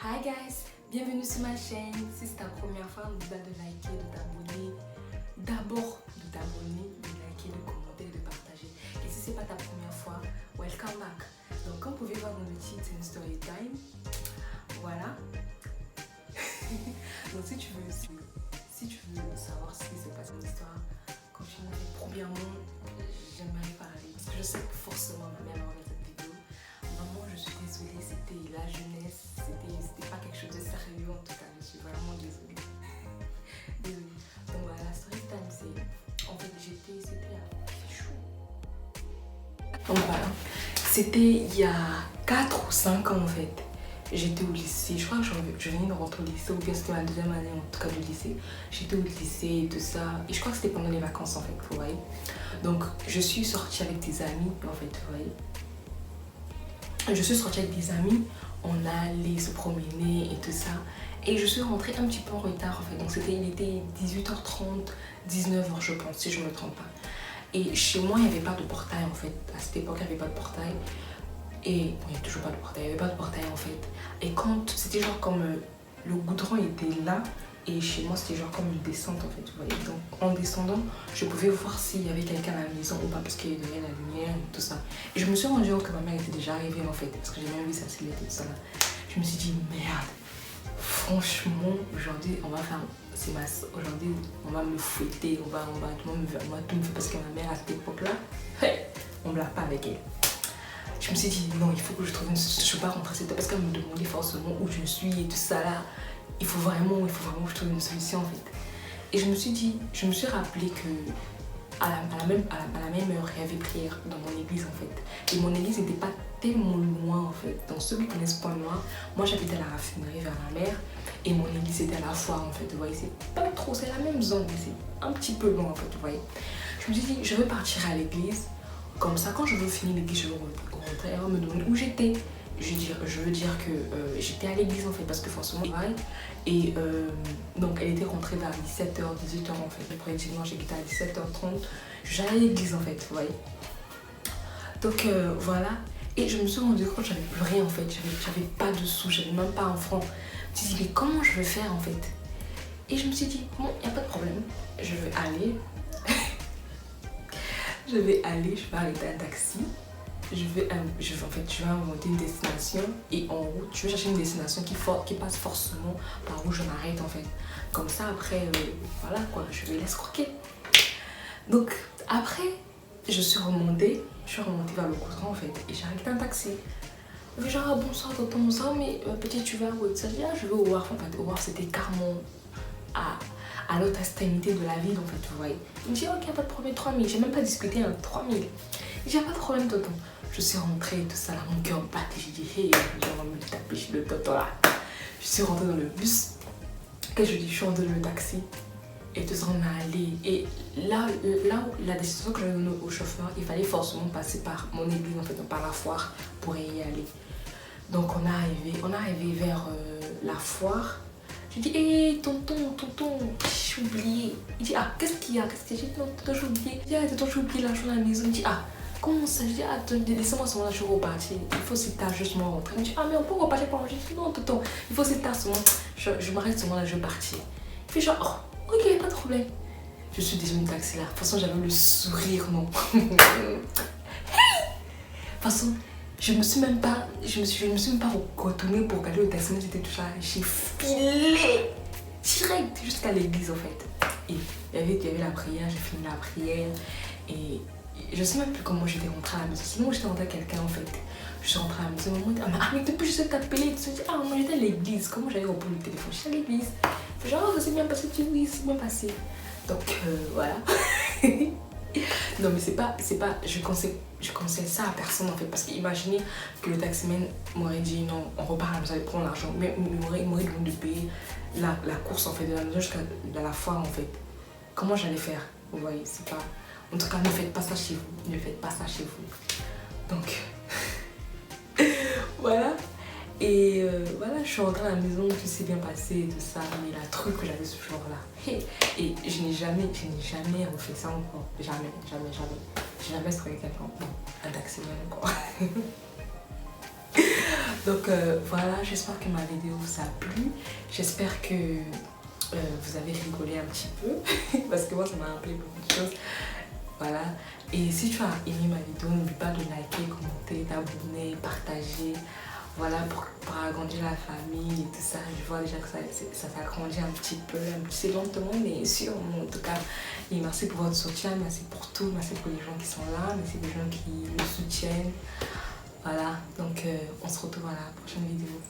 Hi guys, bienvenue sur ma chaîne. Si c'est ta première fois, n'oublie pas de liker, de t'abonner. D'abord de t'abonner, de liker, de commenter, de partager. Et si c'est pas ta première fois, welcome back. Donc comme vous pouvez voir dans le titre, c'est une story time. Voilà. Donc si tu veux savoir ce qui se passe dans l'histoire, continue. Premièrement, j'aimerais parler parce que je sais que forcément ma mère va regarder cette vidéo. Maman, je suis désolée, c'était la jeunesse, c'était pas quelque chose de sérieux en tout cas, je suis vraiment désolée. Désolée. Donc voilà, la story time c'est, en fait c'était chaud. Donc voilà, c'était il y a 4 ou 5 ans en fait. J'étais au lycée, je crois que je venais de rentrer au lycée, ou bien c'était ma deuxième année en tout cas du lycée. J'étais au lycée et tout ça, et je crois que c'était pendant les vacances en fait, vous voyez. Donc je suis sortie avec des amis en fait, vous voyez. Je suis sortie avec des amis, on allait se promener et tout ça. Et je suis rentrée un petit peu en retard en fait. Donc il était 18h30, 19h je pense, si je ne me trompe pas. Et chez moi, il n'y avait pas de portail en fait. À cette époque, il n'y avait pas de portail. Et bon, il n'y a toujours pas de portail, il n'y avait pas de portail en fait. Et quand c'était genre comme le goudron était là, et chez moi c'était genre comme une descente en fait, vous voyez. Donc en descendant, je pouvais voir s'il y avait quelqu'un à la maison ou pas parce qu'il y avait la lumière et tout ça. Et je me suis rendu compte que ma mère était déjà arrivée en fait, parce que j'ai même vu sa silhouette et tout ça là. Je me suis dit merde, franchement aujourd'hui on va faire, aujourd'hui on va me fouetter, on va tout me faire parce que ma mère à cette époque là, on ne blague pas avec elle. Je me suis dit non, il faut que je trouve une solution, je ne peux pas rentrer cette parce qu'elle me demandait forcément où je suis et tout ça là. Il faut vraiment que je trouve une solution en fait. Et je me suis rappelé que à la même heure, il y avait prière dans mon église en fait. Et mon église n'était pas tellement loin en fait. Donc ceux qui connaissent pas loin, moi j'habitais à la raffinerie vers la mer et mon église était à la foire en fait. Vous voyez, c'est pas trop, c'est la même zone, mais c'est un petit peu loin en fait, vous voyez. Je me suis dit, je veux partir à l'église. Comme ça, quand je veux finir l'église, je veux rentrer. Elle me demande où j'étais. Je veux dire que j'étais à l'église en fait parce que forcément et donc elle était rentrée vers 17h, 18h en fait. Après dimanche j'ai quitté à 17h30. J'allais à l'église en fait, vous voyez. Donc voilà. Et je me suis rendu compte que j'avais plus rien en fait. J'avais pas de sous, j'avais même pas un franc. Je me suis dit mais comment je vais faire en fait. Et je me suis dit bon, il n'y a pas de problème. Je vais aller. Je vais arrêter un taxi. Je vais inventer une destination et en route, je vais chercher une destination qui passe forcément par où je m'arrête en fait. Comme ça après, voilà quoi, je vais l'escroquer. Donc après, je suis remontée vers le goudron en fait et j'ai arrêté un taxi. Je dis genre bonsoir tonton, ça mais petit tu vas où ça? Je dis je vais au Wharf en fait. Au Wharf c'était carrément à l'autre extrémité de la ville en fait, vous voyez. Il me dit ok, pas de problème, 3000, j'ai même pas discuté, hein, 3000. J'ai pas de problème tonton. Je suis rentrée et tout ça là, mon cœur battait, j'ai dit hey, on va me taper chez le tonton là. Je suis rentrée dans le bus, que je dis je suis rentrée dans le taxi et tout ça on a allé. Et là où la destination que j'avais donnée au chauffeur, il fallait forcément passer par mon église en fait, par la foire pour y aller. Donc on est arrivé vers la foire. Je dis hé tonton, j'ai oublié. Il dit ah qu'est-ce qu'il y a? J'ai dit non tonton j'ai oublié. Il dit ah tonton j'ai oublié l'argent à la maison. Il dit ah comment ça? Je dis ah laissez-moi ce moment-là, je vais repartir. Il faut c'est tard justement rentrer. Il me dit ah mais on peut repartir pour manger. Je dis non tonton, il faut c'est tard ce moment. Je m'arrête ce moment-là, je vais partir. Il fait genre oh, ok pas de problème. Je suis descendue du taxi là. De toute façon j'avais le sourire non. De toute façon je me suis même pas retournée pour regarder le taxi, j'étais tout ça. J'ai filé direct jusqu'à l'église en fait. Et il y avait la prière, j'ai fini la prière et je sais même plus comment j'étais rentrée à la maison. Sinon j'étais rentrée avec quelqu'un en fait. Je suis rentrée à la maison, maman dit ah mais depuis je sais t'appeler, tu te dis ah moi j'étais à l'église, comment j'allais reprendre le téléphone? J'étais à l'église. Genre oh, ça s'est bien passé, tu dis oui c'est bien passé. Donc voilà. Non mais c'est pas, je conseille ça à personne en fait parce qu'imaginez que le taximan m'aurait dit non on repart à la maison, prendre l'argent, mais il m'aurait demandé de payer la course en fait de la maison jusqu'à la foire en fait. Comment j'allais faire? Vous voyez, c'est pas, en tout cas ne faites pas ça chez vous, ne faites pas ça chez vous. Donc voilà. Et voilà, je suis rentrée à la maison, tout s'est bien passé et tout ça, mais la truc que j'avais ce jour-là, et je n'ai jamais refait ça encore, jamais. J'ai jamais trouvé quelqu'un, bon, un taximan encore. Donc voilà, j'espère que ma vidéo vous a plu. J'espère que vous avez rigolé un petit peu parce que moi ça m'a rappelé beaucoup de choses. Voilà. Et si tu as aimé ma vidéo, n'oublie pas de liker, commenter, t'abonner, partager. Voilà, pour agrandir la famille et tout ça. Je vois déjà que ça s'agrandit un petit peu, c'est lentement, mais sûrement. En tout cas, et merci pour votre soutien, merci pour tout, merci pour les gens qui sont là, merci pour les gens qui me soutiennent. Voilà, donc on se retrouve à la prochaine vidéo.